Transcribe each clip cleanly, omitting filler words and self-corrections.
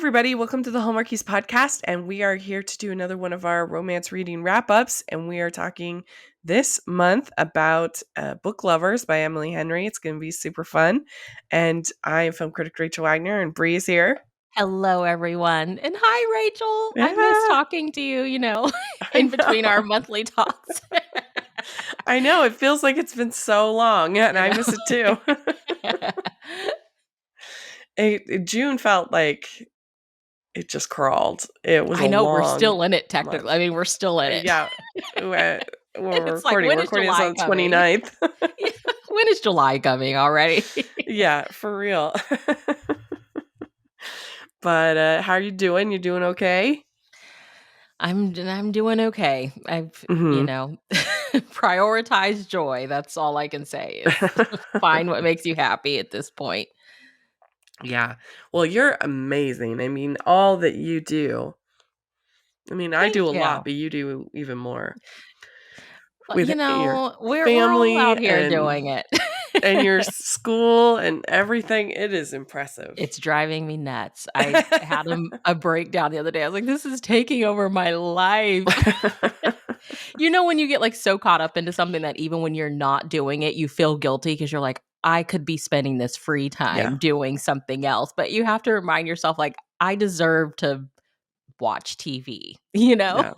everybody. Welcome to the Hallmarkies podcast. And we are here to do another one of our romance reading wrap-ups. And we are talking this month about Book Lovers by Emily Henry. It's going to be super fun. And I am film critic Rachel Wagner, and Bree is here. Hello, everyone. And hi, Rachel. Yeah. I miss talking to you, in between our monthly talks. I know. It feels like it's been so long, and I miss it too. June felt like it just crawled. It was we're still in it, technically. month. I mean, we're still in it. Yeah. We're It's recording. when We're is recording this July on the coming? 29th. When is July coming already? Yeah, for real. But how are you doing? You doing okay? I'm doing okay. I've, prioritized joy. That's all I can say is find what makes you happy at this point. Yeah. Well, you're amazing. I mean, all that you do. I mean, I do a lot, but you do even more. With your we're family all out here doing it. And your school and everything. It is impressive. It's driving me nuts. I had a breakdown the other day. I was like, this is taking over my life. When you get so caught up into something that even when you're not doing it, you feel guilty because you're like, I could be spending this free time doing something else. But you have to remind yourself, I deserve to watch TV, Yeah.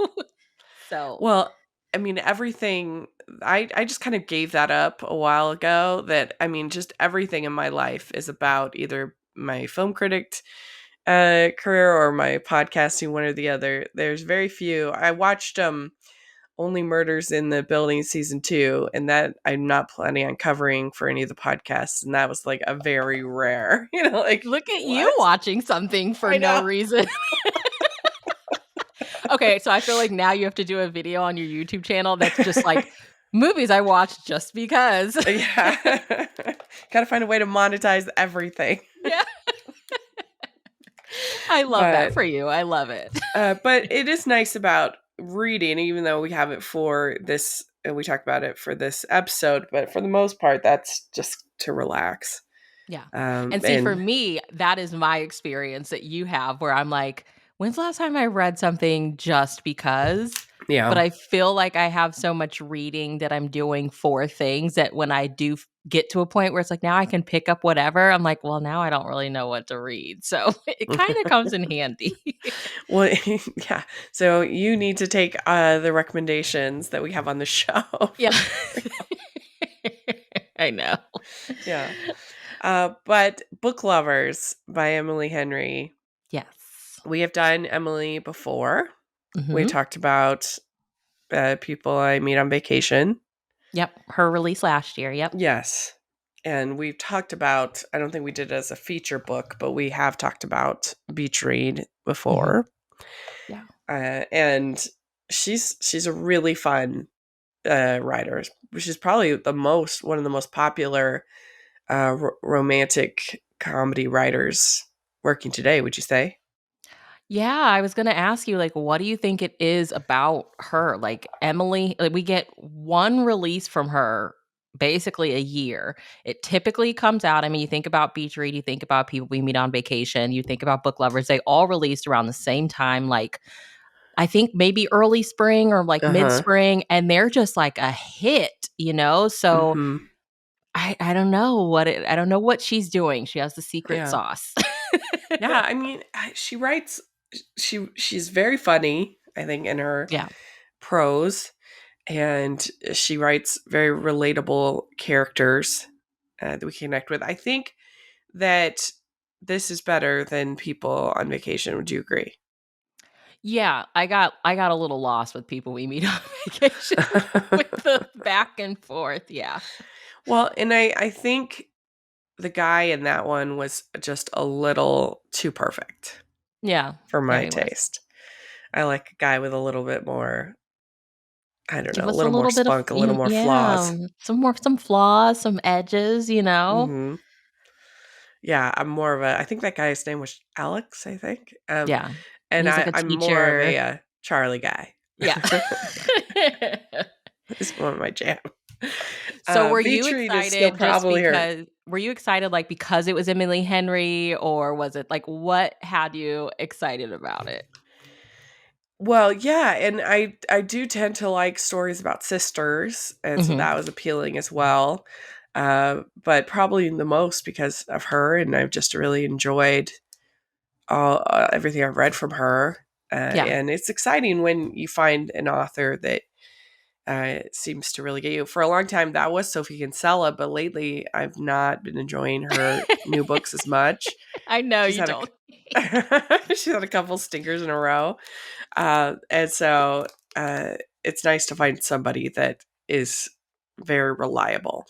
So, well, I mean, everything, I just kind of gave that up a while ago. That, I mean, just everything in my life is about either my film critic career or my podcasting, one or the other. There's very few. I watched Only Murders in the Building season 2, and that I'm not planning on covering for any of the podcasts. And that was a very rare, look at you watching something for no reason. Okay, so I feel like now you have to do a video on your YouTube channel that's just movies I watched just because. Yeah. Gotta find a way to monetize everything. Yeah. I love that for you. I love it. But it is nice about reading, even though we have it for this, and we talk about it for this episode, but for the most part, that's just to relax. Yeah. And see, for me, that is my experience that you have where I'm like, when's the last time I read something just because? Yeah. But I feel like I have so much reading that I'm doing for things that when I do get to a point where it's now I can pick up whatever, I'm like, well, now I don't really know what to read. So it kind of comes in handy. Well, yeah. So you need to take the recommendations that we have on the show. Yeah. I know. Yeah. But Book Lovers by Emily Henry. Yes. We have done Emily before. Mm-hmm. We talked about People I Meet on Vacation. Yep. Her release last year. Yep. Yes. And we've talked about, I don't think we did it as a feature book, but we have talked about Beach Read before. Mm-hmm. Yeah. And she's a really fun writer. She's probably one of the most popular romantic comedy writers working today, would you say? Yeah, I was going to ask you, what do you think it is about her? Emily, we get one release from her basically a year. It typically comes out. I mean, you think about Beach Read, you think about People We Meet on Vacation, you think about Book Lovers. They all released around the same time, I think maybe early spring or mid-spring, and they're just a hit, So Mm-hmm. I don't know I don't know what she's doing. She has the secret sauce. Yeah, I mean, she writes. She's very funny, I think, in her prose, and she writes very relatable characters that we connect with. I think that this is better than People on Vacation. Would you agree? Yeah, I got a little lost with People We Meet on Vacation with the back and forth. Yeah. Well, and I think the guy in that one was just a little too perfect. Yeah. For my taste. I like a guy with a little bit more, I don't know, a little more spunk, a little more flaws. Some flaws, some edges, Mm-hmm. Yeah, I'm more of a, I think that guy's name was Alex, I think. Yeah. And he's I'm more of a Charlie guy. Yeah. It's one of my jam. So were you excited just because were you excited, like, because it was Emily Henry, or was it like, what had you excited about it? Well, yeah, and I do tend to like stories about sisters, and so Mhm. that was appealing as well. But probably the most because of her, and I've just really enjoyed all everything I've read from her. Yeah. And it's exciting when you find an author that seems to really get you. For a long time, that was Sophie Kinsella, but lately I've not been enjoying her new books as much. I know She's you had don't. she's had a couple stinkers in a row. And so it's nice to find somebody that is very reliable.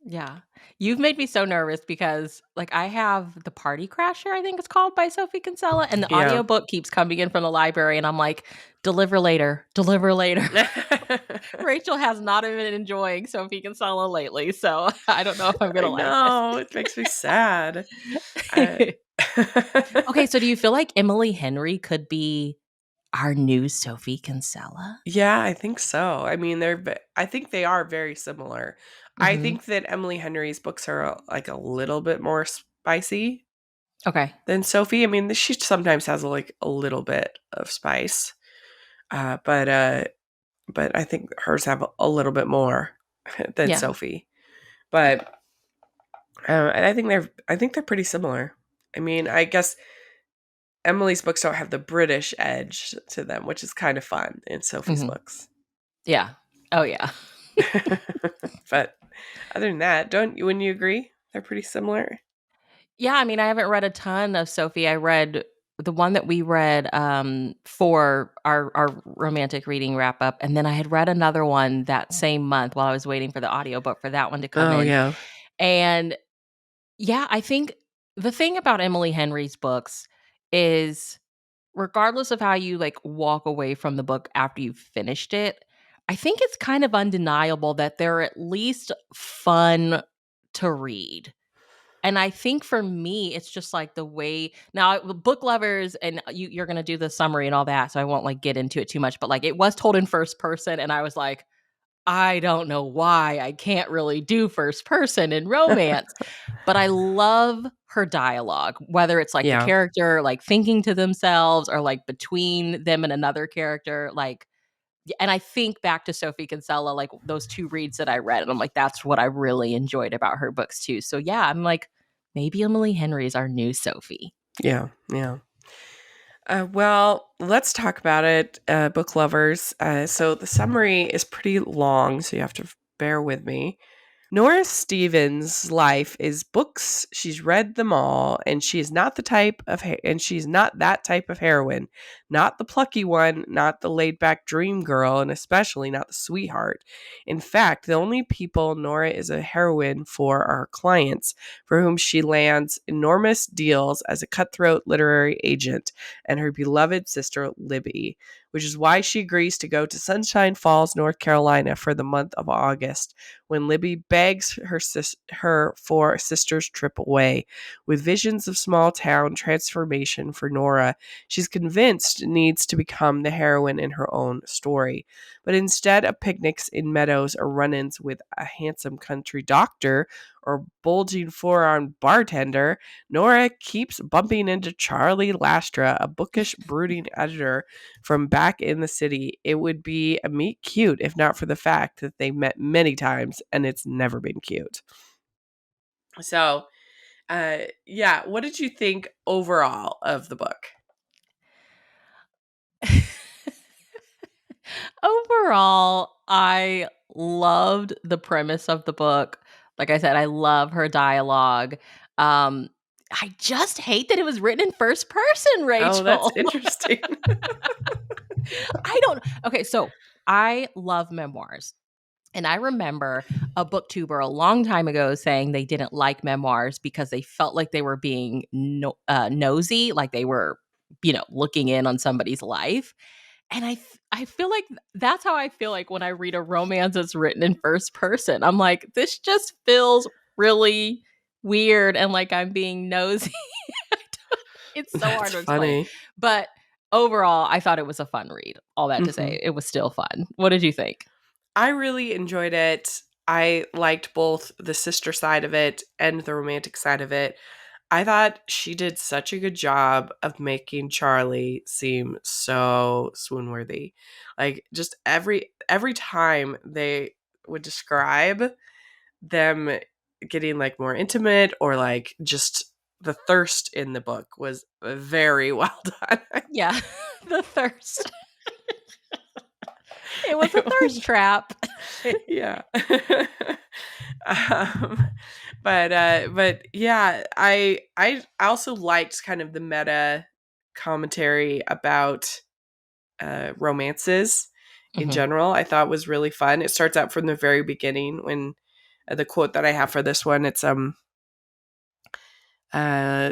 Yeah. You've made me so nervous because, like, I have The Party Crasher, I think it's called, by Sophie Kinsella, and the Yeah. audiobook keeps coming in from the library, and I'm like, "Deliver later, deliver later." Rachel has not been enjoying Sophie Kinsella lately, so I don't know if I'm I gonna like know. It makes me sad. I it. Okay, so do you feel like Emily Henry could be our new Sophie Kinsella? Yeah, I think so. I mean, I think they are very similar. I Mhm. think that Emily Henry's books are like a little bit more spicy Okay. than Sophie. I mean, she sometimes has like a little bit of spice, uh, but uh, but I think hers have a little bit more than Yeah. Sophie. But and I think they're pretty similar. I mean, I guess Emily's books don't have the British edge to them, which is kind of fun in Sophie's Mhm. books. Yeah. Oh, yeah. But other than that, don't you? Wouldn't you agree? They're pretty similar. Yeah, I mean, I haven't read a ton of Sophie. I read the one that we read, for our romantic reading wrap up, and then I had read another one that same month while I was waiting for the audiobook for that one to come Oh in. yeah, And yeah, I think the thing about Emily Henry's books is regardless of how you, like, walk away from the book after you've finished it, I think it's kind of undeniable that they're at least fun to read. And I think for me, it's just like the way now book lovers and you're gonna do the summary and all that, so I won't like get into it too much. But like it was told in first person, and I was like, I don't know why I can't really do first person in romance, but I love her dialogue, whether it's like the yeah, character like thinking to themselves or like between them and another character, like and I think back to Sophie Kinsella, like those 2 reads that I read, and I'm like, that's what I really enjoyed about her books too. So yeah, I'm like, maybe Emily Henry is our new Sophie. yeah, yeah. Well, let's talk about it, book lovers. So the summary is pretty long, so you have to bear with me. Nora Stevens' life is books. She's read them all, and she is not the type of and she's not that type of heroine. Not the plucky one, not the laid-back dream girl, and especially not the sweetheart. In fact, the only people Nora is a heroine for are her clients, for whom she lands enormous deals as a cutthroat literary agent, and her beloved sister Libby, which is why she agrees to go to Sunshine Falls, North Carolina for the month of August when Libby begs her for a sister's trip away. With visions of small town transformation for Nora, she's convinced needs to become the heroine in her own story. But instead of picnics in meadows or run ins with a handsome country doctor or bulging forearmed bartender, Nora keeps bumping into Charlie Lastra, a bookish, brooding editor from back in the city. It would be a meet cute if not for the fact that they met many times and it's never been cute. So, yeah, what did you think overall of the book? Overall, I loved the premise of the book. Like I said, I love her dialogue. Um, I just hate that it was written in first person, Oh, that's Rachel. interesting. I don't okay, so I love memoirs. And I remember a booktuber a long time ago saying they didn't like memoirs because they felt like they were being nosy, like they were, looking in on somebody's life. And I feel like that's how I feel like when I read a romance that's written in first person. I'm like, this just feels really weird and like I'm being nosy. It's so hard That's to explain. funny. But overall, I thought it was a fun read. All that to Mhm. say, it was still fun. What did you think? I really enjoyed it. I liked both the sister side of it and the romantic side of it. I thought she did such a good job of making Charlie seem so swoon worthy. Like just every time they would describe them getting like more intimate or like just the thirst in the book was very well done. Yeah. The thirst. It was a It thirst was, trap. yeah. um, but yeah, I also liked kind of the meta commentary about romances in Mhm. general. I thought was really fun. It starts out from the very beginning when the quote that I have for this one, it's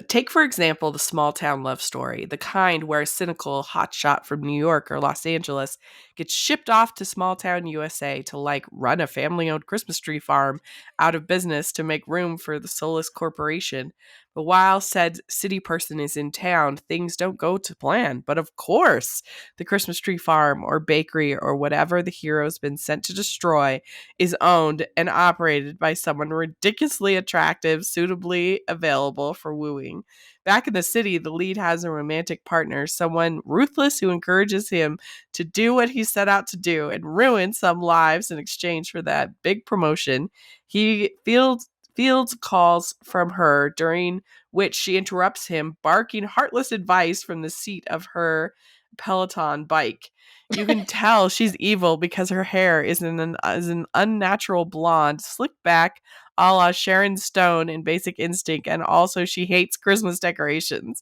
take, for example, the small town love story, the kind where a cynical hotshot from New York or Los Angeles gets shipped off to small town USA to like run a family owned Christmas tree farm out of business to make room for the soulless corporation. But while said city person is in town, things don't go to plan. But of course, the Christmas tree farm or bakery or whatever the hero's been sent to destroy is owned and operated by someone ridiculously attractive, suitably available for wooing. Back in the city, the lead has a romantic partner, someone ruthless who encourages him to do what he set out to do and ruin some lives in exchange for that big promotion. He fields calls from her, during which she interrupts him, barking heartless advice from the seat of her Peloton bike. You can tell she's evil because her hair is an unnatural blonde, slicked back, a la Sharon Stone in Basic Instinct, and also she hates Christmas decorations.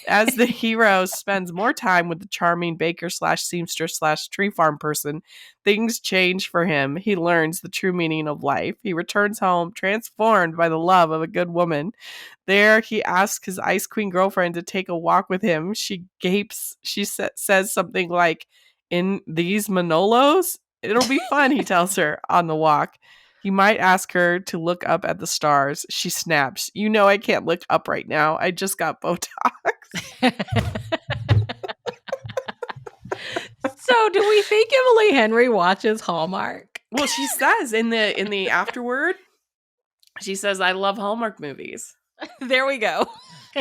As the hero spends more time with the charming baker slash seamstress slash tree farm person, things change for him. He learns the true meaning of life. He returns home transformed by the love of a good woman. There, he asks his Ice Queen girlfriend to take a walk with him. She gapes. She says something like, "In these Manolos? It'll be fun," he tells her on the walk. He might ask her to look up at the stars. She snaps, "You know I can't look up right now. I just got Botox." So, do we think Emily Henry watches Hallmark? Well, she says in the afterword, she says, "I love Hallmark movies." There we go.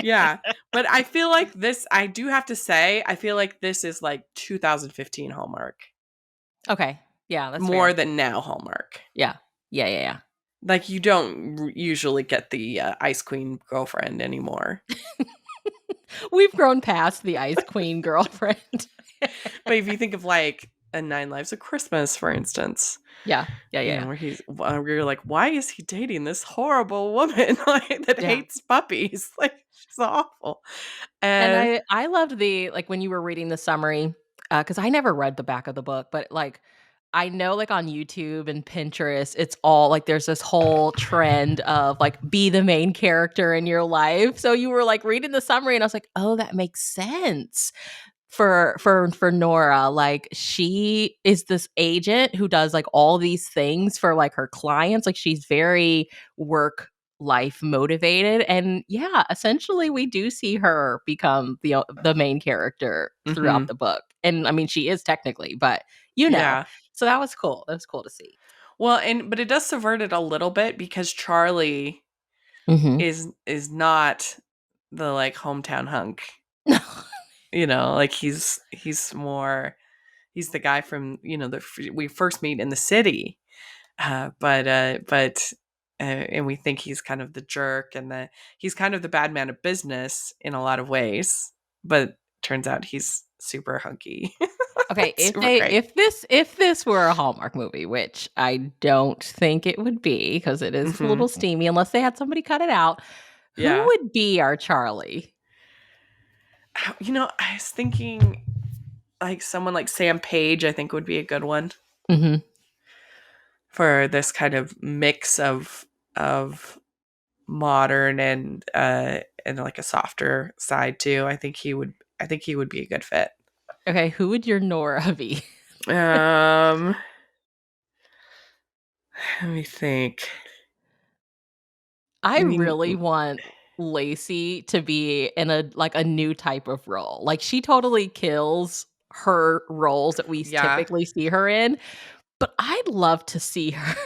Yeah. But I feel like this, I do have to say, I feel like this is like 2015 Hallmark Okay. Yeah, that's more fair. than now Hallmark. Yeah. Yeah, yeah, Like you don't usually get the Ice Queen girlfriend anymore. yeah. We've grown past the Ice Queen girlfriend. But if you think of like a Nine Lives of Christmas, for instance, Yeah. Yeah, yeah, yeah. where you're like, why is he dating this horrible woman like that Yeah. hates puppies? Like she's awful. And Uh, I loved the like, when you were reading the summary, because I never read the back of the book, but, like, I know, like, on YouTube and Pinterest, it's all like, there's this whole trend of, like, be the main character in your life. So you were, like, reading the summary, and I was like, "Oh, that makes sense." For Nora, like, she is this agent who does, like, all these things for, like, her clients, like, she's very work life motivated, and yeah, essentially, we do see her become the main character throughout mhm. the book, and, I mean, she is technically, but, you know, Yeah. so that was cool, that was cool to see. Well, but it does subvert it a little bit because Charlie Mhm. is not the like hometown hunk. Like he's more he's the guy from we first meet in the city, and we think he's kind of the jerk and he's kind of the bad man of business in a lot of ways, but turns out he's super hunky, Okay, super great. if this were a Hallmark movie, which I don't think it would be because it is a Hmm. little steamy unless they had somebody cut it out, who Yeah. would be our Charlie? I was thinking like someone like Sam Page, I think would be a good one Mhm. for this kind of mix of modern and like a softer side too. I think he would be a good fit. Okay, who would your Nora be? Um let me think. I I mean, really want Lacey to be in a new type of role. Like, she totally kills her roles that we yeah. typically see her in, but I'd love to see her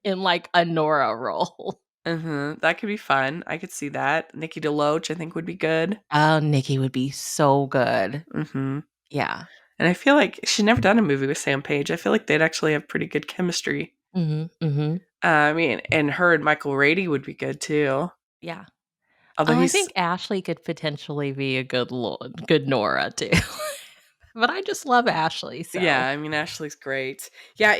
in like a Nora role. That could be fun. I could see that. Nikki DeLoach, I think, would be good. Oh, Nikki would be so good. hmm Yeah. And I feel like she's never done a movie with Sam Page. I feel like they'd actually have pretty good chemistry. Mhm, mhm. I mean, and her and Michael Rady would be good too. Yeah. Although Oh, I he's, think Ashley could potentially be a good Nora too. But I just love Ashley, yeah, so I mean, Ashley's great. Yeah,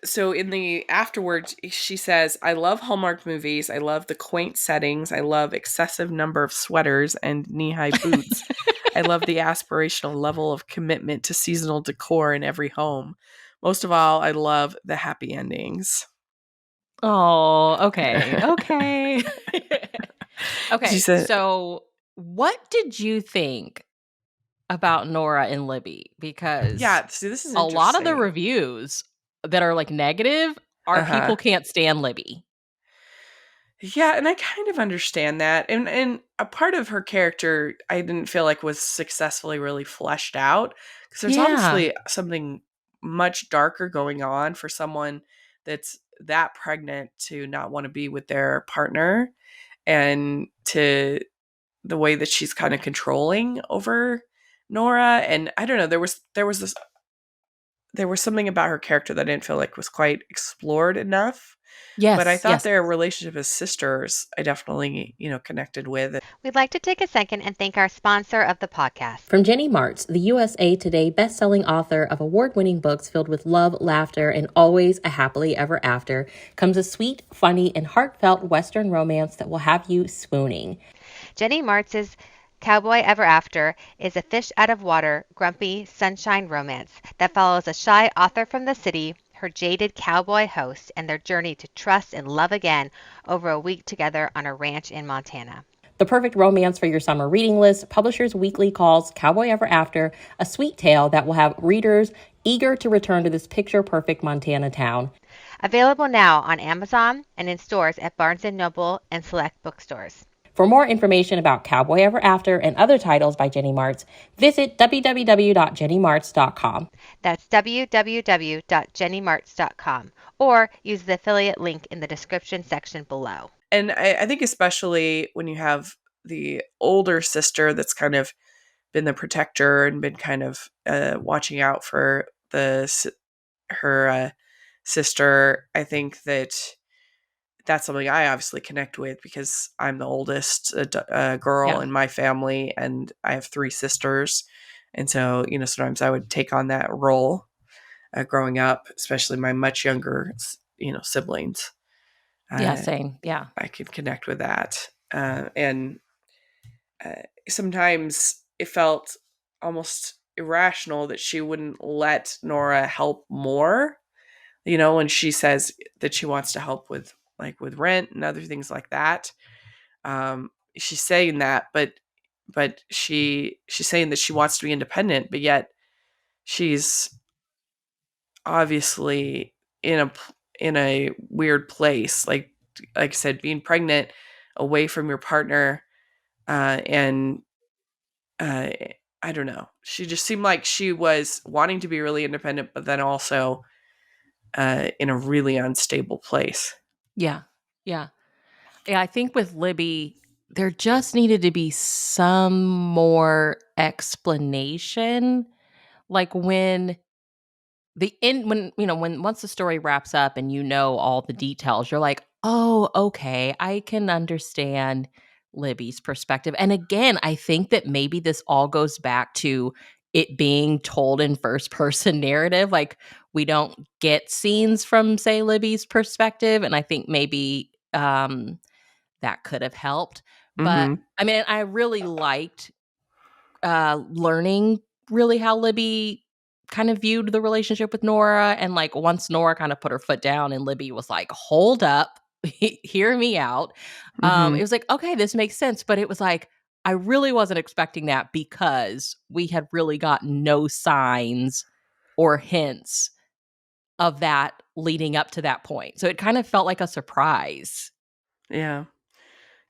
so in the afterwards, she says, "I love Hallmark movies. I love the quaint settings. I love excessive number of sweaters and knee-high boots. I love the aspirational level of commitment to seasonal decor in every home. Most of all, I love the happy endings." Oh, okay, okay. She Okay, said, so what did you think about Nora and Libby? Because "Yeah, see, this is a lot of the interesting." reviews that are, like, negative are Uh-huh. people can't stand Libby. Yeah, and I kind of understand that. And a part of her character I didn't feel like was successfully really fleshed out because there's Yeah. obviously something much darker going on for someone that's that pregnant to not want to be with their partner and to the way that she's kind of controlling over Nora. And I don't know, there was something about her character that I didn't feel like was quite explored enough, but I Yes, thought yes. their relationship as sisters, I definitely, connected with. We'd like to take a second and thank our sponsor of the podcast. From Jenny Martz, the USA Today best-selling author of award-winning books filled with love, laughter, and always a happily ever after, comes a sweet, funny, and heartfelt Western romance that will have you swooning. Jenny Martz's Cowboy Ever After is a fish out of water, grumpy sunshine romance that follows a shy author from the city, her jaded cowboy host, and their journey to trust and love again over a week together on a ranch in Montana. The perfect romance for your summer reading list, Publishers Weekly calls Cowboy Ever After a sweet tale that will have readers eager to return to this picture-perfect Montana town. Available now on Amazon and in stores at Barnes & Noble and select bookstores. For more information about Cowboy Ever After and other titles by Jenny Martz, visit www.jennymartz.com. That's www.jennymartz.com or use the affiliate link in the description section below. And I think especially when you have the older sister that's kind of been the protector and been kind of watching out for her sister, I think that that's something I obviously connect with because I'm the oldest girl Yeah. in my family, and I have three sisters, and so sometimes I would take on that role growing up, especially my much younger siblings. Yeah, Uh, same. Yeah. I could connect with that, and sometimes it felt almost irrational that she wouldn't let Nora help more. When she says that she wants to help with with rent and other things like that. She's saying that, but she's saying that she wants to be independent, but yet she's obviously in a weird place. Like I said, being pregnant away from your partner, and uh, I don't know. She just seemed like she was wanting to be really independent, but then also in a really unstable place. Yeah. Yeah. Yeah, I think with Libby, there just needed to be some more explanation. Like when once the story wraps up and you know all the details, you're like, "Oh, okay, I can understand Libby's perspective." And again, I think that maybe this all goes back to it being told in first person narrative. Like we don't get scenes from, say, Libby's perspective, and I think maybe that could have helped. But Mhm. I mean, I really liked learning really how Libby kind of viewed the relationship with Nora. And like once Nora kind of put her foot down and Libby was like, hold up, hear me out. It Mhm. was like, okay, this makes sense. But it was like, I really wasn't expecting that because we had really got no signs or hints of that leading up to that point. So it kind of felt like a surprise. Yeah.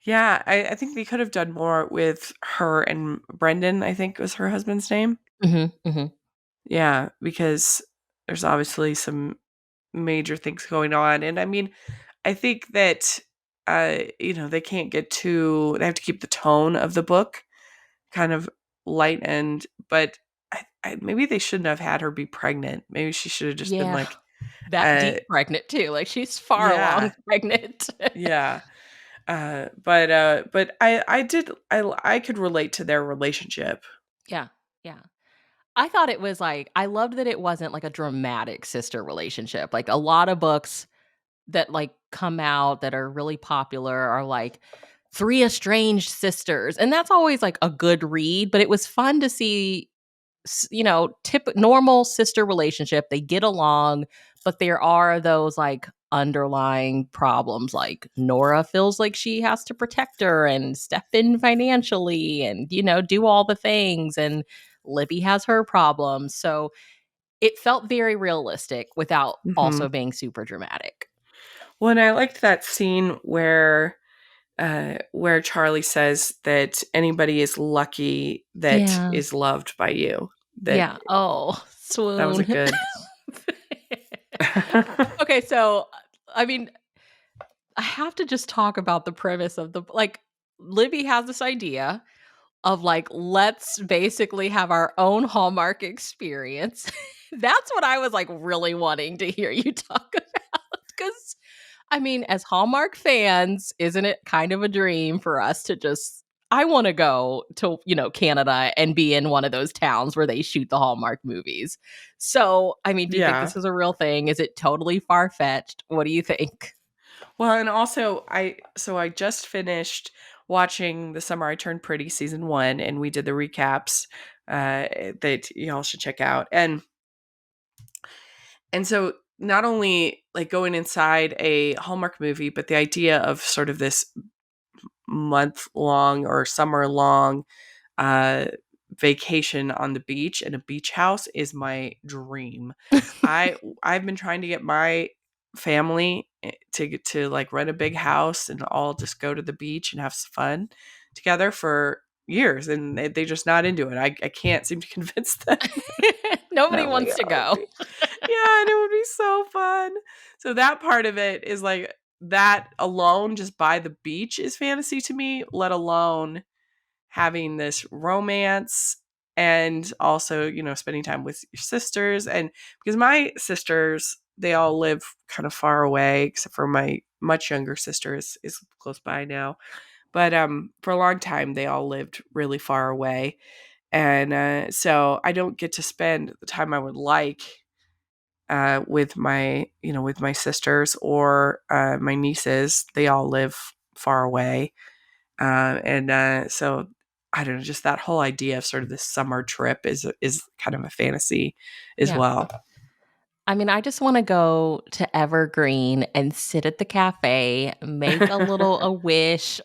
Yeah, I think they could have done more with her and Brendan, I think was her husband's name. Hmm, hmm. Yeah, because there's obviously major things going on. And I mean, I think that they can't get they have to keep the tone of the book kind of light, but maybe they shouldn't have had her be pregnant. Maybe she should have just been Yeah. like, That uh, deep pregnant too. Like she's far along yeah, pregnant. yeah. But I could relate to their relationship. Yeah. Yeah. I thought it was like I loved that it wasn't like a dramatic sister relationship. Like a lot of books that like come out that are really popular are like three estranged sisters. And that's always like a good read, but it was fun to see normal sister relationship. They get along, but there are those like underlying problems. Like Nora feels like she has to protect her and step in financially and, do all the things. And Libby has her problems. So it felt very realistic without Hmm. also being super dramatic. Well, and I liked that scene where Charlie says that anybody is lucky that Yeah. is loved by you. That Yeah. Oh, that was a swoon. good. Okay, so I mean, I have to just talk about the premise of the like Libby has this idea of like let's basically have our own Hallmark experience. That's what I was like really wanting to hear you talk about cuz I mean, as Hallmark fans, isn't it kind of a dream for us to just I want to go to, Canada and be in one of those towns where they shoot the Hallmark movies. So, I mean, do you think Yeah. this is a real thing? Is it totally far-fetched? What do you think? Well, and also I just finished watching The Summer I Turned Pretty season 1, and we did the recaps that y'all should check out. And so not only like going inside a Hallmark movie, but the idea of sort of this month long or summer long uh vacation on the beach in a beach house is my dream. I've been trying to get my family to like rent a big house and all just go to the beach and have some fun together for years, and they just not into it. I can't seem to convince them. And Nobody I'm like, wants to oh, go. yeah, and it would be so fun. So that part of it is like that alone, just by the beach, is fantasy to me, let alone having this romance and also, spending time with your sisters. And because my sisters, they all live kind of far away, except for my much younger sister is close by now. But for a long time, they all lived really far away. And so I don't get to spend the time I would like with my sisters or my nieces. They all live far away, and so I don't know. Just that whole idea of sort of this summer trip is kind of a fantasy as Yeah. well. I mean, I just want to go to Evergreen and sit at the cafe, make a wish,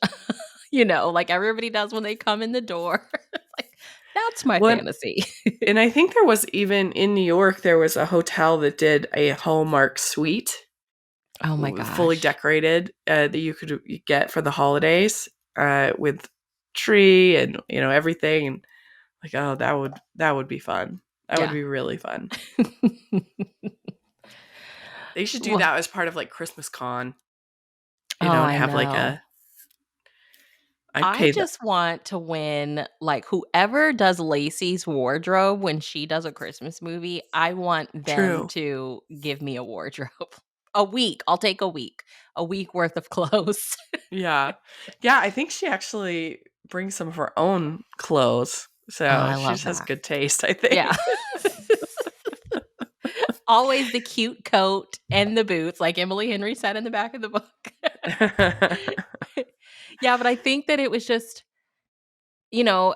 like everybody does when they come in the door. Like that's my Well, fantasy. and I think there was even in New York there was a hotel that did a Hallmark suite, Oh my fully gosh. decorated, that you could get for the holidays, with tree and everything. And like, oh, that would be fun. That would Yeah. be really fun. They should do Well, that as part of like Christmas Con, oh, and I have like know. a I'd I pay the just want to win, like, whoever does Lacey's wardrobe when she does a Christmas movie, I want them true. to give me a wardrobe. A week. I'll take a week. A week worth of clothes. Yeah. Yeah, I think she actually brings some of her own clothes. Oh, So I she love just has that. good taste, I Yeah. think. Always the cute coat and the boots, like Emily Henry said in the back of the book. Yeah, but I think that it was just, I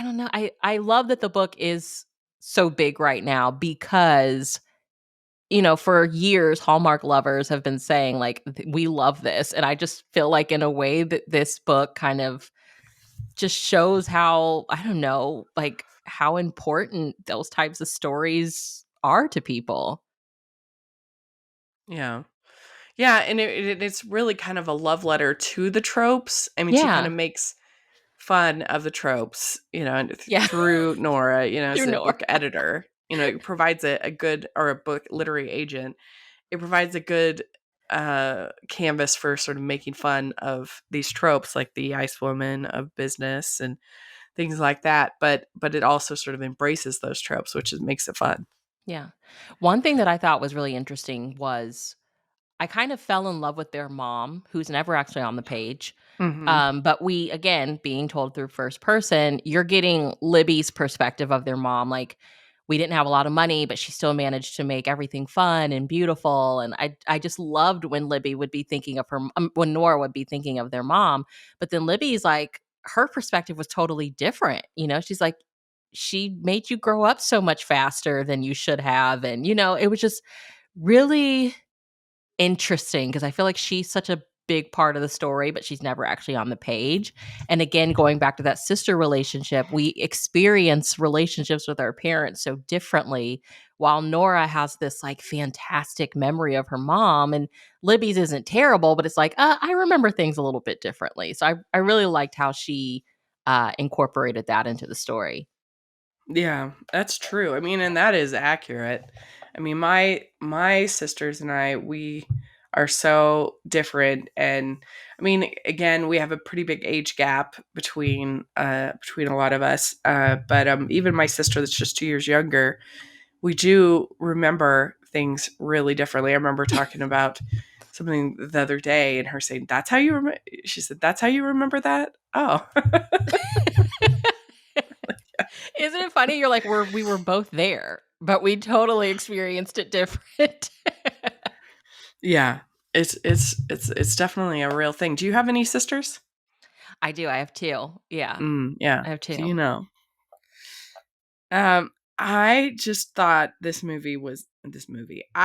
don't know. I love that the book is so big right now because for years, Hallmark lovers have been saying, like, we love this. And I just feel like, in a way, that this book kind of just shows how, I don't know, like, how important those types of stories are to people. Yeah. Yeah, and it's really kind of a love letter to the tropes. I mean, she kind Yeah. of makes fun of the tropes, and Yeah. through Nora, as Through a Nora. book editor, it provides a good or a book literary agent. it provides a good canvas for sort of making fun of these tropes, like the ice woman of business and things like that. But it also sort of embraces those tropes, which makes it fun. Yeah. One thing that I thought was really interesting was I kind of fell in love with their mom, who's never actually on the page. Hmm. But we, again, being told through first person, you're getting Libby's perspective of their mom. Like, we didn't have a lot of money, but she still managed to make everything fun and beautiful. And I just loved when Libby would be thinking of her, when Nora would be thinking of their mom. But then Libby's like, her perspective was totally different. You know, she's like, she made you grow up so much faster than you should have. And, it was just really interesting because I feel like she's such a big part of the story, but she's never actually on the page. And again, going back to that sister relationship, we experience relationships with our parents so differently. While Nora has this like fantastic memory of her mom, and Libby's isn't terrible, but it's like, I remember things a little bit differently. So I really liked how she incorporated that into the story. Yeah, that's true. I mean, and that is accurate. I mean, my sisters and I, we are so different, and I mean, again, we have a pretty big age gap between a lot of us. But even my sister, that's just 2 years younger, we do remember things really differently. I remember talking about something the other day, and her saying, "That's how you remember." She said, "That's how you remember that." Oh, Isn't it funny? You're like, we were both there, but we totally experienced it different. yeah. It's definitely a real thing. Do you have any sisters? I do. I have two. Yeah, Yeah. I have So two. you know. I just thought I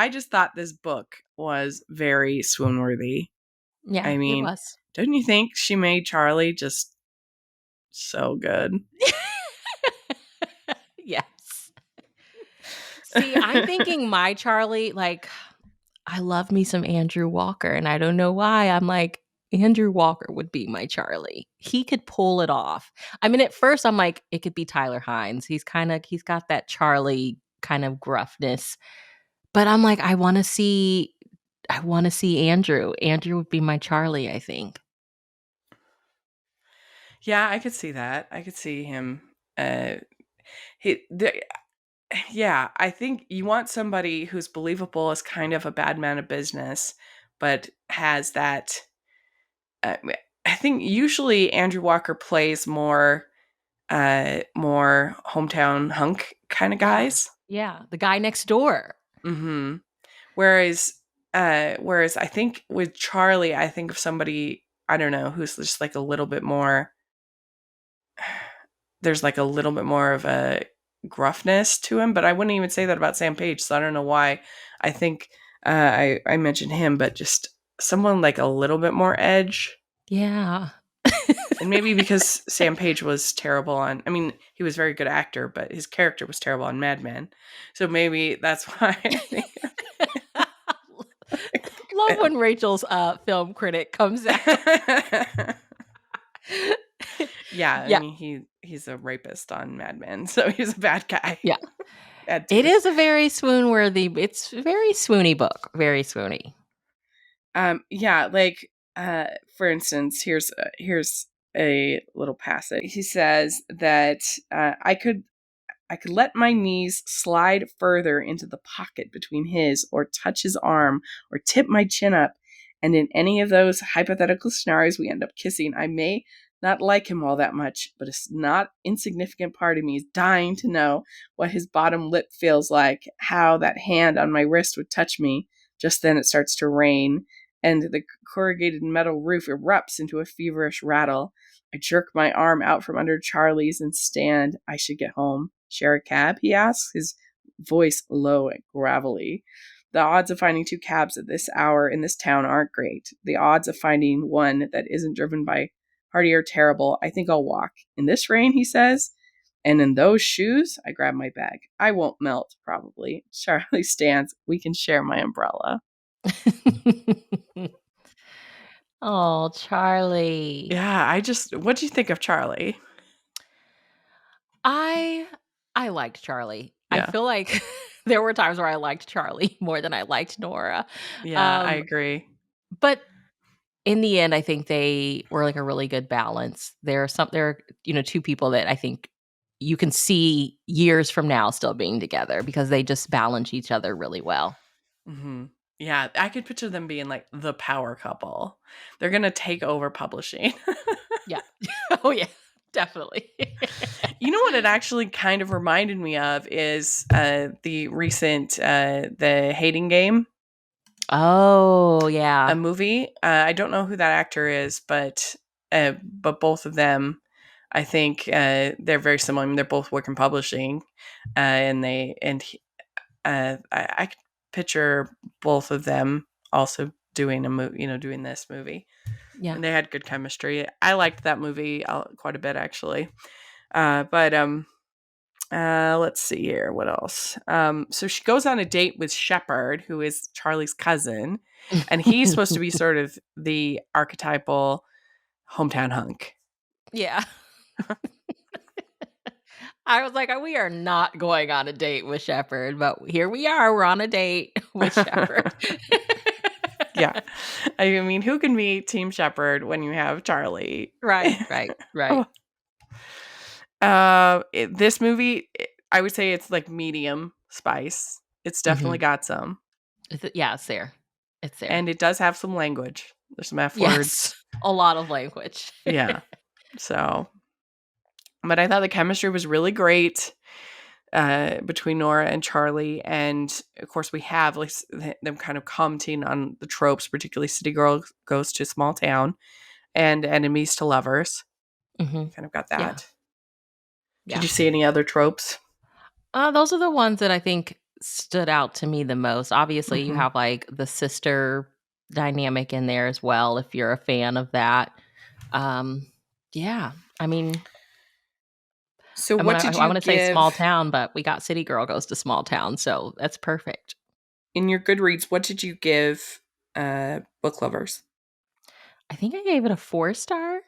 just thought this book was very swoon worthy. Yeah, I it mean, was. don't you think she made Charlie just so good? Yes. See, I'm thinking my Charlie, like, I love me some Andrew Walker, and I don't know why. I'm like, Andrew Walker would be my Charlie. He could pull it off. I mean, at first I'm like, it could be Tyler Hines. He's got that Charlie kind of gruffness. But I'm like, I want to see Andrew. Andrew would be my Charlie, I think. Yeah, I could see that. I could see him. He, the, yeah, I think you want somebody who's believable as kind of a bad man of business, but has that. Uh, I think usually Andrew Walker plays more hometown hunk kind of Yeah. guys. Yeah, the guy next door. Hmm. Whereas I think with Charlie, I think of somebody, I don't know, who's just like a little bit more. There's like a little bit more of a gruffness to him, but I wouldn't even say that about Sam Page. So I don't know why. I think I mentioned him, but just someone like a little bit more edge. Yeah. And maybe because Sam Page was terrible on, I mean, he was a very good actor, but his character was terrible on Mad Men. So maybe that's why I think Love when Rachel's film critic comes out. yeah, I Yeah. mean he's a rapist on Mad Men, so he's a bad guy. Yeah. Bad It taste. is a very it's a very swoony book. Very swoony. Yeah, like for instance, here's a little passage. He says that I could let my knees slide further into the pocket between his, or touch his arm, or tip my chin up, and in any of those hypothetical scenarios we end up kissing. I may not like him all that much, but a not insignificant part of me is dying to know what his bottom lip feels like, how that hand on my wrist would touch me. Just then it starts to rain, and the corrugated metal roof erupts into a feverish rattle. I jerk my arm out from under Charlie's and stand. I should get home. Share a cab? He asks, his voice low and gravelly. The odds of finding two cabs at this hour in this town aren't great. The odds of finding one that isn't driven by Hardy are terrible. I think I'll walk. In this rain, he says. And in those shoes, I grab my bag. I won't melt, probably. Charlie stands. We can share my umbrella. Oh, Charlie. Yeah, what do you think of Charlie? I I liked Charlie. I Yeah. feel like there were times where I liked Charlie more than I liked Nora. Yeah, I Um, agree. but in the end, I think they were like a really good balance. There are two people that I think you can see years from now still being together because they just balance each other really well. Hmm. Yeah, I could picture them being like the power couple. They're gonna take over publishing. Yeah. Oh yeah, definitely. You know what it actually kind of reminded me of is the recent the Hating Game, Oh a yeah. movie. I don't know who that actor is, but both of them, I think they're very similar. I mean, they're both work in publishing, I could picture both of them also doing a movie, doing this movie, Yeah. and they had good chemistry. I liked that movie quite a bit actually. But let's see here. What else? So she goes on a date with Shepard, who is Charlie's cousin, and he's supposed to be sort of the archetypal hometown hunk. Yeah. I was like, we are not going on a date with Shepard, but here we are. We're on a date with Shepard. Yeah. I mean, who can be Team Shepard when you have Charlie? Right. This movie, I would say it's like medium spice. It's definitely Mhm. got some. Yeah, it's there. It's there. And it does have some language. There's some F Yes, words. a lot of language. Yeah. So, but I thought the chemistry was really great between Nora and Charlie. And of course, we have like them kind of commenting on the tropes, particularly City Girl goes to small town and enemies to lovers. Mhm. Kind of got Yeah. that. Did Yeah. you see any other tropes? Those are the ones that I think stood out to me the most. Obviously, you Mhm. have like the sister dynamic in there as well, if you're a fan of that. Um, yeah, I mean, So, I want what to did I you want to say small give town, but we got City Girl goes to small town, so that's perfect. in your Goodreads? What did you give book lovers? I think I gave it a 4-star.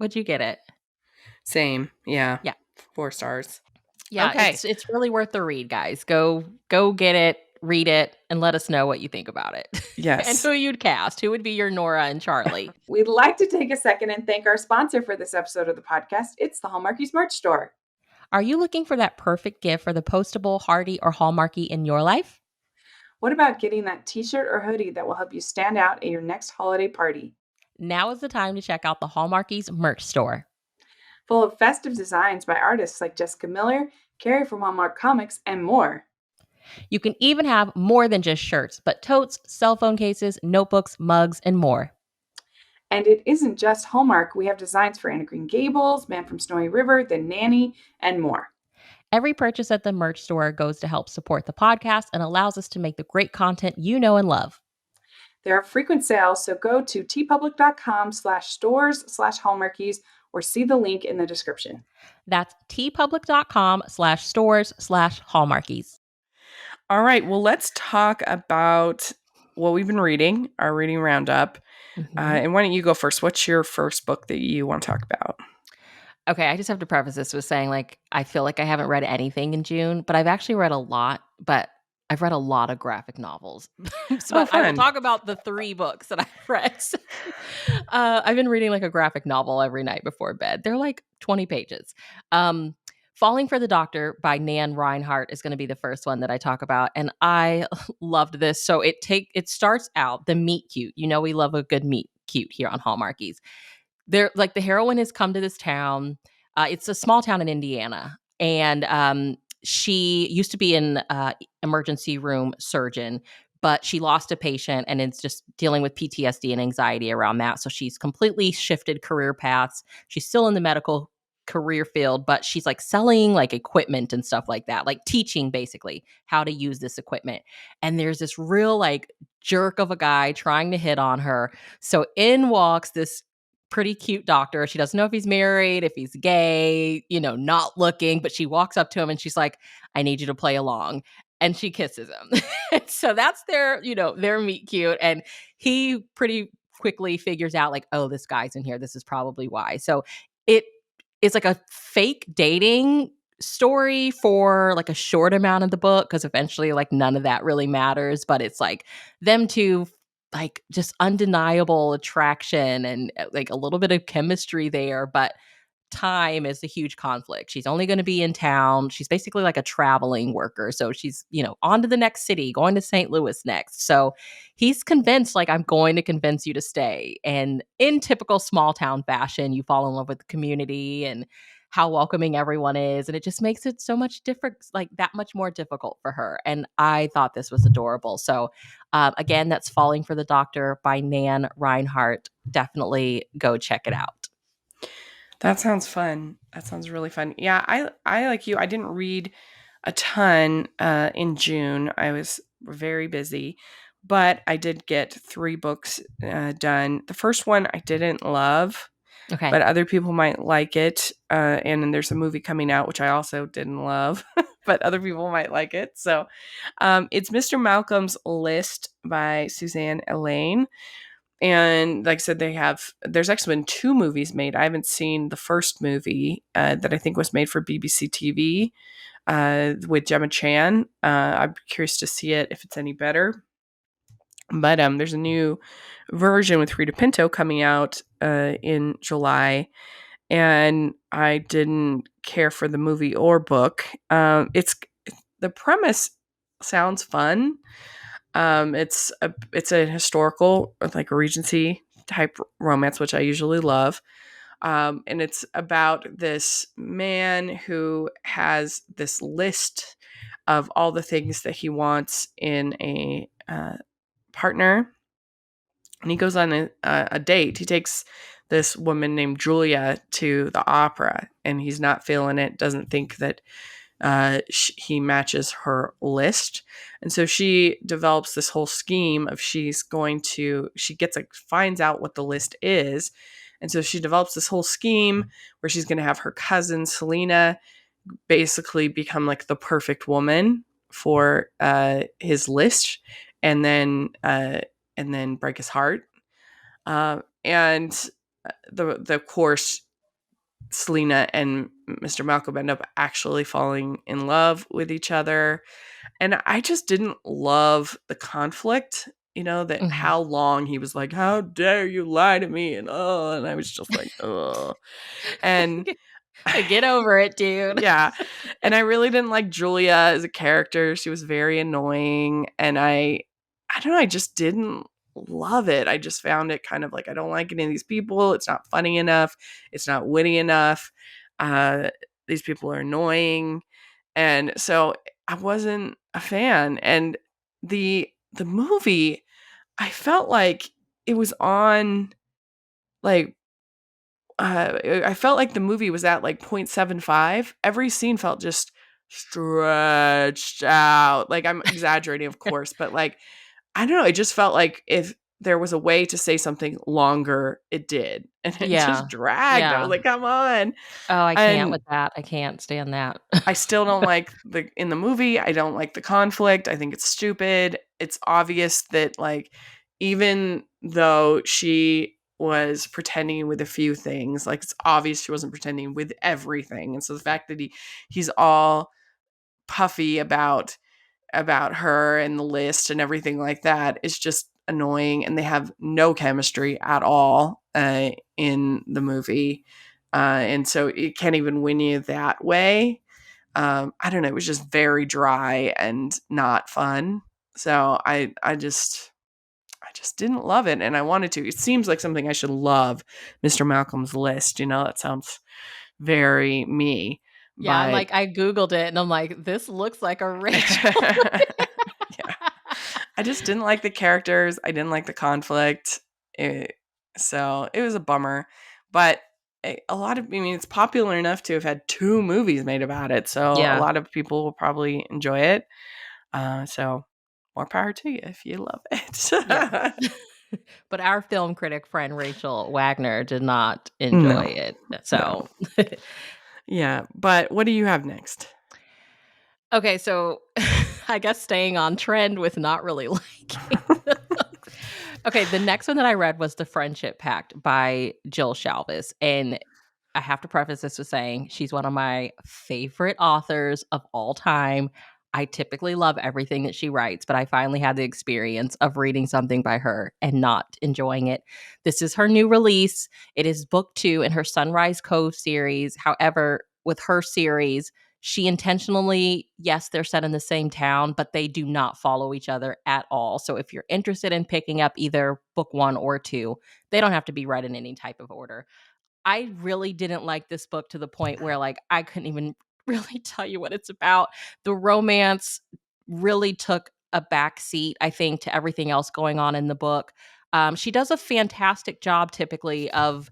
Would you get it? Same, yeah, Yeah. 4 stars. Yeah, Okay, it's really worth the read, guys. Go get it, read it, and let us know what you think about it. And yes. who you'd cast. Who would be your Nora and Charlie? We'd like to take a second and thank our sponsor for this episode of the podcast. It's the Hallmarkies merch store. Are you looking for that perfect gift for the postable, hardy, or Hallmarky in your life? What about getting that t-shirt or hoodie that will help you stand out at your next holiday party? Now is the time to check out the Hallmarkies merch store. Full of festive designs by artists like Jessica Miller, Carrie from Hallmark Comics, and more. You can even have more than just shirts, but totes, cell phone cases, notebooks, mugs, and more. And it isn't just Hallmark. We have designs for Anna Green Gables, Man from Snowy River, The Nanny, and more. Every purchase at the merch store goes to help support the podcast and allows us to make the great content you know and love. There are frequent sales, so go to tpublic.com/stores/hallmarkies or see the link in the description. That's tpublic.com/stores/hallmarkies. All right, well, let's talk about what we've been reading, our reading roundup. And why don't you go first? What's your first book that you want to talk about? Okay, I just have to preface this with saying, like, I feel like I haven't read anything in June, but I've actually read a lot, but I've read a lot of graphic novels. But I will Fun. talk about the 3 books that I've read. I've been reading like a graphic novel every night before bed. They're like 20 pages. Falling for the Doctor by Nan Reinhardt is going to be the first one that I talk about, and I loved this. So it starts out the meet cute. You know we love a good meet cute here on Hallmarkies. They're like the heroine has come to this town. It's a small town in Indiana, and she used to be an emergency room surgeon, but she lost a patient and is just dealing with PTSD and anxiety around that. So she's completely shifted career paths. She's still in the medical career field, but she's like selling like equipment and stuff like that, like teaching basically how to use this equipment. And there's this real like jerk of a guy trying to hit on her. So in walks this pretty cute doctor. She doesn't know if he's married, if he's gay, not looking, but she walks up to him and she's like, I need you to play along. And she kisses him. So that's their meet cute. And he pretty quickly figures out like, oh, this guy's in here. This is probably why. So it is like a fake dating story for like a short amount of the book, because eventually like none of that really matters, but it's like them two, like just undeniable attraction and like a little bit of chemistry there, but time is a huge conflict. She's only going to be in town. She's basically like a traveling worker. So she's, on to the next city, going to St. Louis next. So he's convinced, like, I'm going to convince you to stay. And in typical small town fashion, you fall in love with the community and how welcoming everyone is. And it just makes it so much different, like that much more difficult for her. And I thought this was adorable. So again, that's Falling for the Doctor by Nan Reinhardt. Definitely go check it out. That sounds fun. That sounds really fun. Yeah, I like you. I didn't read a ton in June. I was very busy, but I did get 3 books done. The first one I didn't love, Okay. but other people might like it. And then there's a movie coming out, which I also didn't love, but other people might like it. So it's Mr. Malcolm's List by Suzanne Elaine. And like I said, there's actually been 2 movies made. I haven't seen the first movie that I think was made for BBC TV with Gemma Chan. I'm curious to see it if it's any better. But there's a new version with Rita Pinto coming out in July, and I didn't care for the movie or book. It's the premise sounds fun. It's a historical, like a Regency type romance, which I usually love. And it's about this man who has this list of all the things that he wants in a partner, and he goes on a date. He takes this woman named Julia to the opera, and he's not feeling it. Doesn't think that he matches her list, and so she develops this whole scheme of she finds out what the list is, and so she develops this whole scheme where she's going to have her cousin Selena basically become like the perfect woman for his list, and then break his heart, and the of course Selena and Mr. Malcolm end up actually falling in love with each other. And I just didn't love the conflict, that how long he was like, how dare you lie to me? And I was just like, oh. And get over it, dude. Yeah. And I really didn't like Julia as a character. She was very annoying. And I don't know, I just didn't love it. I just found it kind of like, I don't like any of these people. It's not funny enough. It's not witty enough. These people are annoying. And so I wasn't a fan. And the movie, I felt like it was on like I felt like the movie was at like 0.75. Every scene felt just stretched out. Like, I'm exaggerating, of course, but like, I don't know. It just felt like if there was a way to say something longer, it did. And it just dragged. I was like, come on. Oh, I can't with that. I can't stand that. I still don't like in the movie, I don't like the conflict. I think it's stupid. It's obvious that, like, even though she was pretending with a few things, like, it's obvious she wasn't pretending with everything. And so the fact that he's all puffy about her and the list and everything like that is just annoying. And they have no chemistry at all in the movie. And so it can't even win you that way. I don't know. It was just very dry and not fun. So I just didn't love it, and I wanted to. It seems like something I should love, Mr. Malcolm's List. That sounds very me. Yeah, I'm like, I Googled it, and I'm like, this looks like a Rachel. Yeah. I just didn't like the characters. I didn't like the conflict. So it was a bummer. But it's popular enough to have had 2 movies made about it. So a lot of people will probably enjoy it. So more power to you if you love it. Yeah. But our film critic friend Rachel Wagner did not enjoy it. So yeah. But what do you have next? Okay, so I guess staying on trend with not really liking. Okay, the next one that I read was The Friendship Pact by Jill Shalvis. And I have to preface this with saying she's one of my favorite authors of all time. I typically love everything that she writes, but I finally had the experience of reading something by her and not enjoying it. This is her new release. It is book 2 in her Sunrise Cove series. However, with her series, she intentionally, yes, they're set in the same town, but they do not follow each other at all. So if you're interested in picking up either book 1 or 2, they don't have to be read in any type of order. I really didn't like this book to the point where, like, I couldn't even really tell you what it's about. The romance really took a back seat, I think, to everything else going on in the book. She does a fantastic job typically of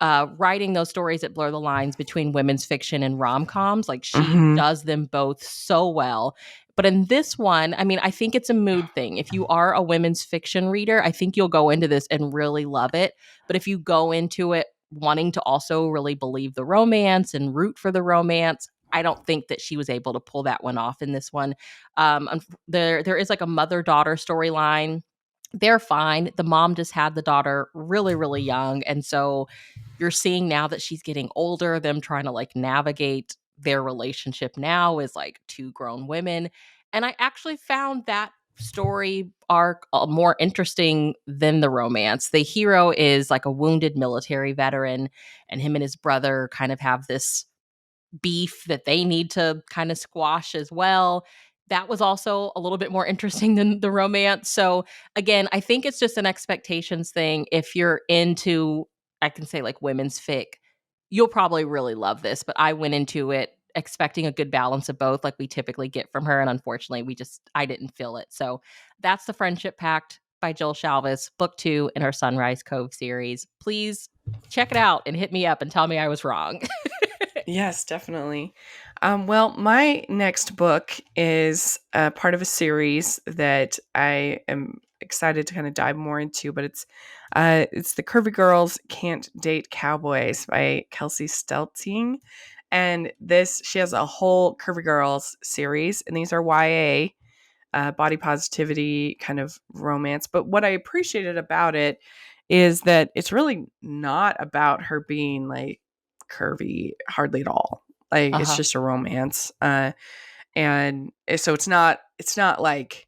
writing those stories that blur the lines between women's fiction and rom-coms. Like, she Hmm. does them both so well. But in this one, I mean, I think it's a mood thing. If you are a women's fiction reader, I think you'll go into this and really love it. But if you go into it wanting to also really believe the romance and root for the romance, I don't think that she was able to pull that one off in this one. There is like a mother-daughter storyline. They're fine. The mom just had the daughter really, really young. And so you're seeing now that she's getting older, them trying to like navigate their relationship now as like two grown women. And I actually found that story arc more interesting than the romance. The hero is like a wounded military veteran, and him and his brother kind of have this beef that they need to kind of squash as well. That was also a little bit more interesting than the romance. So again, I think it's just an expectations thing. If you're into, I can say like women's fic, you'll probably really love this. But I went into it expecting a good balance of both, like we typically get from her. And unfortunately, I didn't feel it. So that's The Friendship Pact by Jill Shalvis, book 2 in her Sunrise Cove series. Please check it out and hit me up and tell me I was wrong. Yes, definitely. Well, my next book is part of a series that I am excited to kind of dive more into, but it's the Curvy Girls Can't Date Cowboys by Kelsey Stelting. And she has a whole Curvy Girls series, and these are YA, body positivity kind of romance. But what I appreciated about it is that it's really not about her being like curvy hardly at all. Like, it's Uh-huh. just a romance. And so it's not like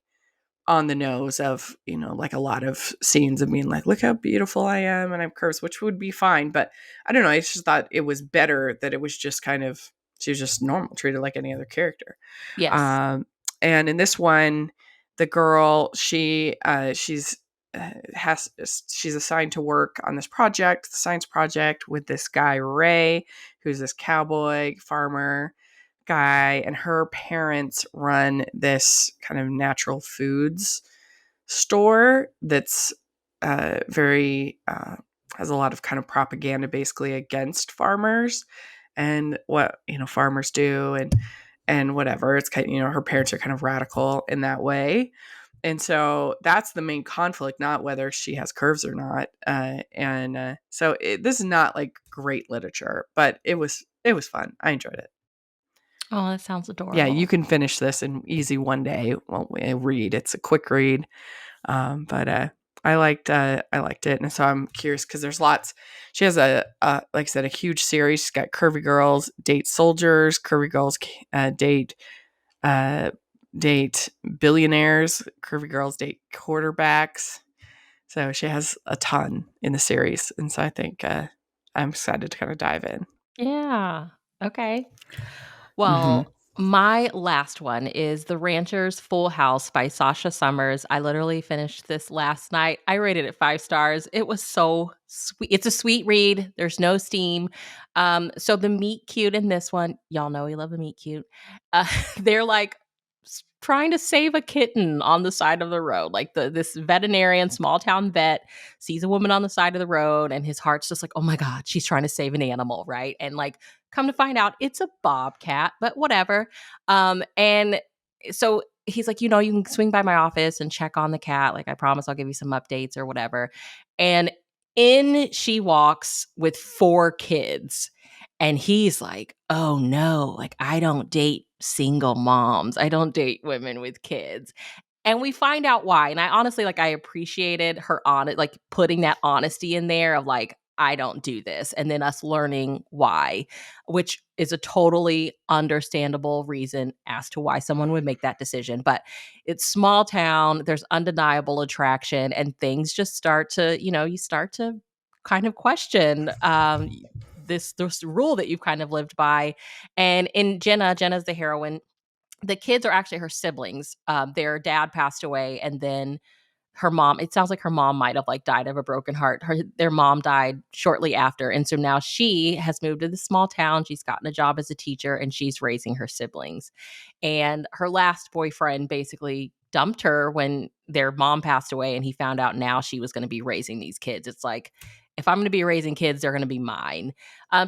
on the nose of, like a lot of scenes of being like, look how beautiful I am and I'm curves, which would be fine. But I don't know. I just thought it was better that it was just kind of, she was just normal, treated like any other character. Yes. Um, and in this one, the girl, she's assigned to work on this project, the science project, with this guy Ray, who's this cowboy farmer guy, and her parents run this kind of natural foods store that's very has a lot of kind of propaganda basically against farmers and what farmers do, and whatever. It's kind of, her parents are kind of radical in that way. And so that's the main conflict, not whether she has curves or not. This is not like great literature, but it was fun. I enjoyed it. Oh, that sounds Yeah, you adorable. can finish this in easy one day. Well, read. It's a quick read, but I liked it, and so I'm curious because there's lots. She has like I said, a huge series. She's got Curvy Girls Date Soldiers, Curvy Girls date uh, date billionaires, Curvy Girls date quarterbacks. So she has a ton in the series, and so I think I'm excited to kind of dive in. Yeah. Okay. Hmm. Well, my last one is The Rancher's Full House by Sasha Summers. I literally finished this last night. I rated it 5 stars. It was so sweet. It's a sweet read. There's no steam. So the meet cute in this one, y'all know we love a meet cute. They're like trying to save a kitten on the side of the road. Like this veterinarian, small town vet, sees a woman on the side of the road, and his heart's just like, oh my God, she's trying to save an animal, right? And like, come to find out, it's a bobcat, but whatever. And so he's like, you can swing by my office and check on the cat. Like, I promise I'll give you some updates or whatever. And in she walks with 4 kids. And he's like, oh no, like, I don't date single moms. I don't date women with kids. And we find out why. And I honestly, like, I appreciated her on it, like putting that honesty in there of like, I don't do this. And then us learning why, which is a totally understandable reason as to why someone would make that decision. But it's small town, there's undeniable attraction, and things just start to, you start to kind of question this rule that you've kind of lived by. And in Jenna's the heroine. The kids are actually her siblings. Their dad passed away, and then her mom, it sounds like her mom might have like died of a broken heart. Their mom died shortly after. And so now she has moved to this small town. She's gotten a job as a teacher, and she's raising her siblings. And her last boyfriend basically dumped her when their mom passed away, and he found out now she was going to be raising these kids. It's like, if I'm going to be raising kids, they're going to be mine.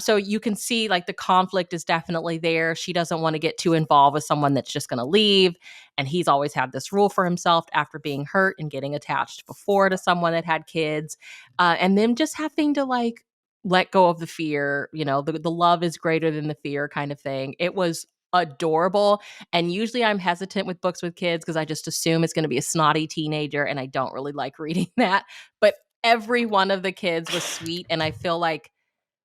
So you can see like the conflict is definitely there. She doesn't want to get too involved with someone that's just going to leave. And he's always had this rule for himself after being hurt and getting attached before to someone that had kids. And then just having to like let go of the fear, the love is greater than the fear kind of thing. It was adorable. And usually I'm hesitant with books with kids because I just assume it's going to be a snotty teenager, and I don't really like reading that. But every one of the kids was sweet, and I feel like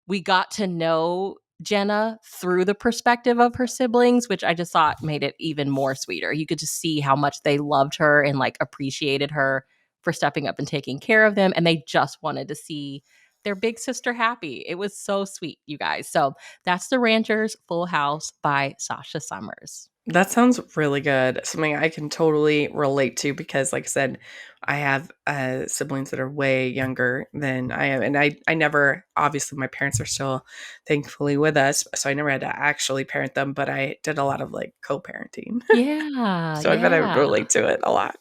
we got to know Jenna through the perspective of her siblings, which I just thought made it even more sweeter. You could just see how much they loved her and like appreciated her for stepping up and taking care of them, and they just wanted to see their big sister happy. It was so sweet, you guys. So that's The Ranchers Full House by Sasha Summers. That sounds really good. Something I can totally relate to because, like I said, I have siblings that are way younger than I am. And I never, obviously, my parents are still thankfully with us. So I never had to actually parent them, but I did a lot of like co parenting. Yeah. So I bet I would Yeah. relate to it a lot.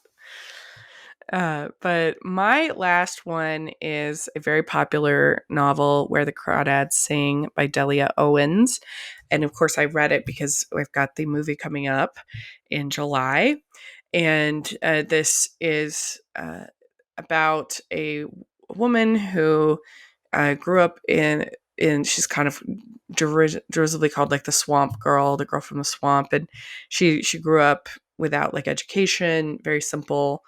But my last one is a very popular novel, Where the Crawdads Sing by Delia Owens. And of course, I read it because we've got the movie coming up in July. And this is about a woman who grew up in she's kind of derisively called like the swamp girl, the girl from the swamp. And she grew up without like education, very simple.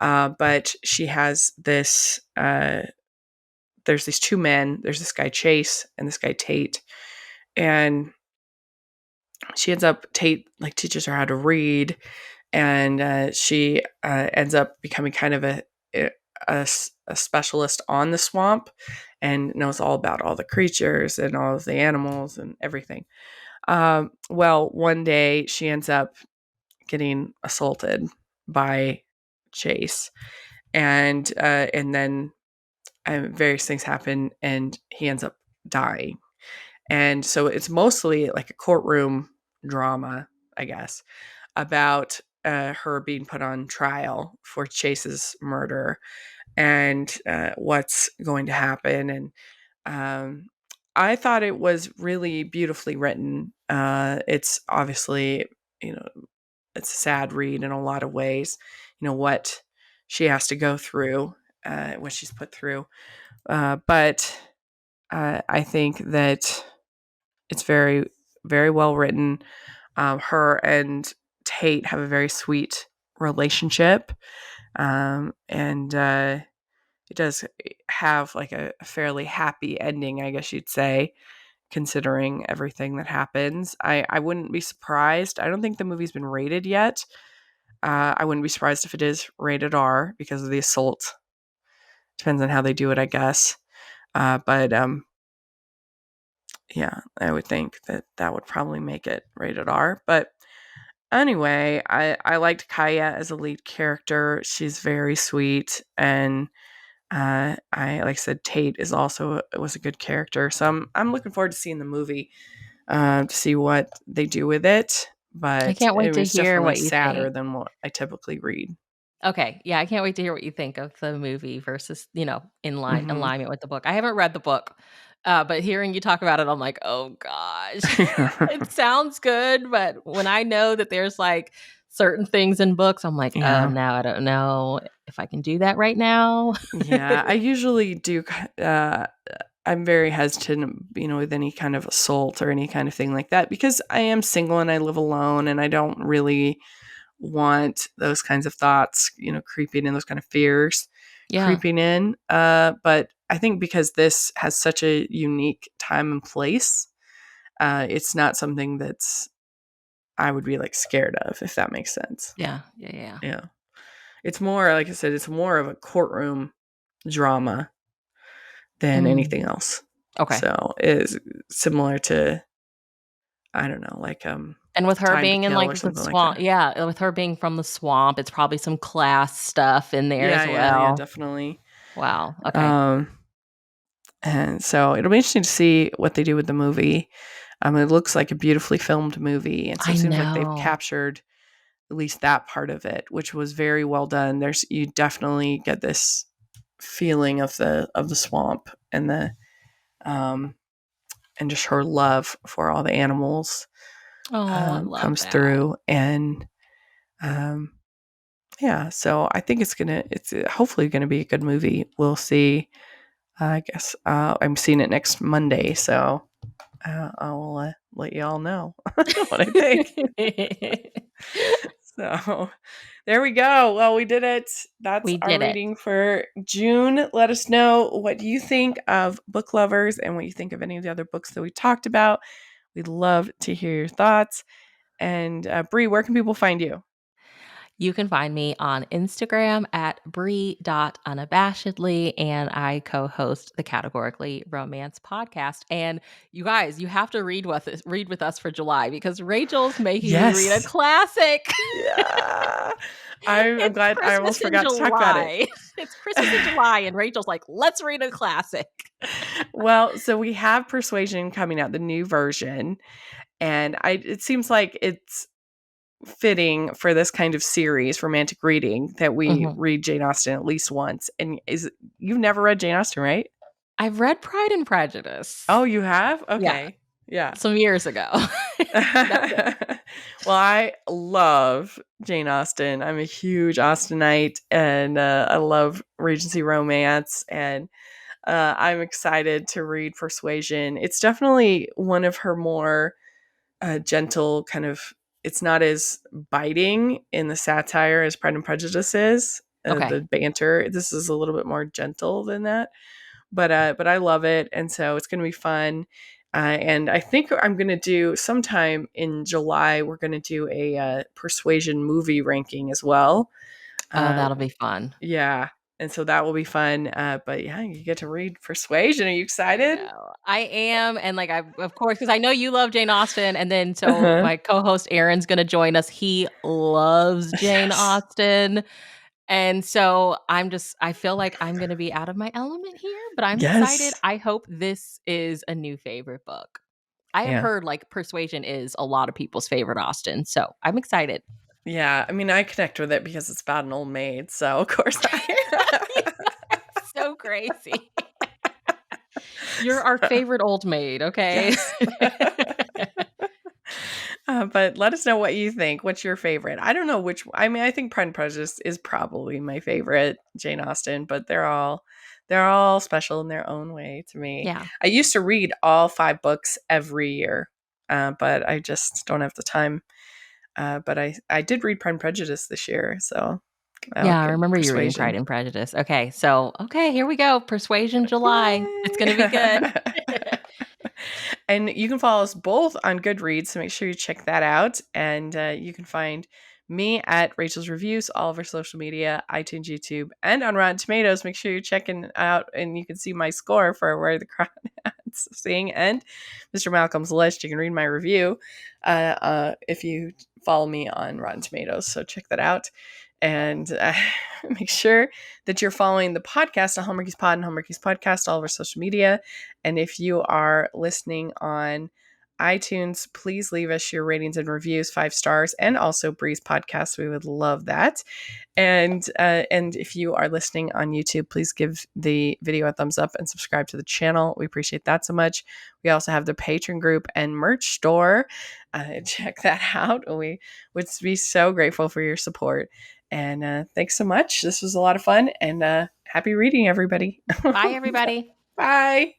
But she has this, there's these two men. There's this guy Chase and this guy Tate. And she ends up, Tate like teaches her how to read. And she ends up becoming kind of a specialist on the swamp and knows all about all the creatures and all of the animals and everything. Well, one day she ends up getting assaulted by Chase. And then various things happen, and he ends up dying. And so it's mostly like a courtroom drama, I guess, about her being put on trial for Chase's murder and what's going to happen. And I thought it was really beautifully written. It's obviously, it's a sad read in a lot of ways, what she has to go through, what she's put through. But I think that it's very, very well written. Her and Tate have a very sweet relationship. And it does have like a fairly happy ending, I guess you'd say, considering everything that happens. I wouldn't be surprised. I don't think the movie's been rated yet. I wouldn't be surprised if it is rated R because of the assault. Depends on how they do it, I guess. But yeah, I would think that would probably make it rated R. But anyway, I liked Kaya as a lead character. She's very sweet, and I like I said, Tate was a good character. So I'm looking forward to seeing the movie to see what they do with it. I But can't wait it to was hear definitely what you sadder think. than what I typically read. Okay. Yeah, I can't wait to hear what you think of the movie versus, Mm-hmm. alignment with the book. I haven't read the book, but hearing you talk about it, I'm like, oh gosh, it sounds good. But when I know that there's like certain things in books, I'm like, oh Yeah. no, I don't know if I can do that right now. Yeah, I usually do. I'm very hesitant, with any kind of assault or any kind of thing like that because I am single and I live alone and I don't really want those kinds of thoughts, creeping in, those kind of fears Yeah. creeping in. But I think because this has such a unique time and place, it's not something that's I would be like scared of, if that makes sense. Yeah. Yeah. It's more, like I said, it's more of a courtroom drama than anything else. Okay. So it is similar to, I don't know, like And with her Time to being in Kill or like the something like swamp, that. yeah, with her being from the swamp, it's probably some class stuff in there as Yeah, well. definitely. Wow. Okay. And so it'll be interesting to see what they do with the movie. It looks like a beautifully filmed movie, and so I it seems like they've know. captured at least that part of it, which was very well done. You definitely get this feeling of the swamp and the and just her love for all the animals Oh, I love comes that. through, and yeah, so I think it's hopefully gonna be a good movie. We'll see. I guess I'm seeing it next Monday, so I'll let you all know what I think. So there we go. Well, we did it. That's We our did it. reading for June. Let us know what you think of Book Lovers and what you think of any of the other books that we talked about. We'd love to hear your thoughts. And Bree, where can people find you? You can find me on Instagram at Bree.unabashedly, and I co-host the Categorically Romance podcast. And you guys, you have to read with us for July because Rachel's making me read a Yes. classic. Yeah. I'm It's glad I Christmas almost in forgot to talk about it. July. It's Christmas in July, and Rachel's like, let's read a classic. Well, so we have Persuasion coming out, the new version. And it seems like it's fitting for this kind of series, romantic reading, that we read Jane Austen at least once. And you've never read Jane Austen, right? I've read Pride and Prejudice. Oh, you have? Yeah, Okay. Yeah. some years ago. That's it. Well, I love Jane Austen. I'm a huge Austenite, and I love Regency romance, and I'm excited to read Persuasion. It's definitely one of her more gentle kind of, it's not as biting in the satire as Pride and Prejudice is. Okay. The banter, this is a little bit more gentle than that, but I love it, and so it's going to be fun. And I think I'm going to do sometime in July. We're going to do a Persuasion movie ranking as well. Oh, Uh, that'll be fun. yeah, and so that will be fun. But yeah, you get to read Persuasion. Are you I excited? know. I am. And like, of course, because I know you love Jane Austen. And then, so Uh-huh. my co host Aaron's going to join us. He loves Jane Yes. Austen. And so I feel like I'm going to be out of my element here, but I'm excited. Yes. I hope this is a new favorite book. I have Yeah. heard like Persuasion is a lot of people's favorite Austen. So I'm excited. Yeah. I mean, I connect with it because it's about an old maid. So, of course, I. So crazy. You're our favorite old maid, okay? Yes. But let us know what you think. What's your favorite? I don't know which. I mean, I think Pride and Prejudice is probably my favorite Jane Austen, but they're all special in their own way to me. Yeah. I used to read all 5 books every year, but I just don't have the time. But I did read Pride and Prejudice this year, so Yeah, I okay, remember you reading Pride Persuasion. and Prejudice. Okay, so here we go. Persuasion July. It's gonna be good. Yay! And you can follow us both on Goodreads, so make sure you check that out. And you can find me at Rachel's Reviews, all of our social media, iTunes, YouTube, and on Rotten Tomatoes. Make sure you're checking out, and you can see my score for Where the Crown Hats Sing and Mr. Malcolm's List. You can read my review if you follow me on Rotten Tomatoes. So check that out. And make sure that you're following the podcast on Hallmarkies Pod and Hallmarkies Podcast, all of our social media. And if you are listening on iTunes, please leave us your ratings and reviews, 5 stars, and also Bree's podcast. We would love that. And if you are listening on YouTube, please give the video a thumbs up and subscribe to the channel. We appreciate that so much. We also have the Patreon group and merch store. Check that out. We would be so grateful for your support. And thanks so much. This was a lot of fun, and happy reading, everybody. Bye, everybody. Bye.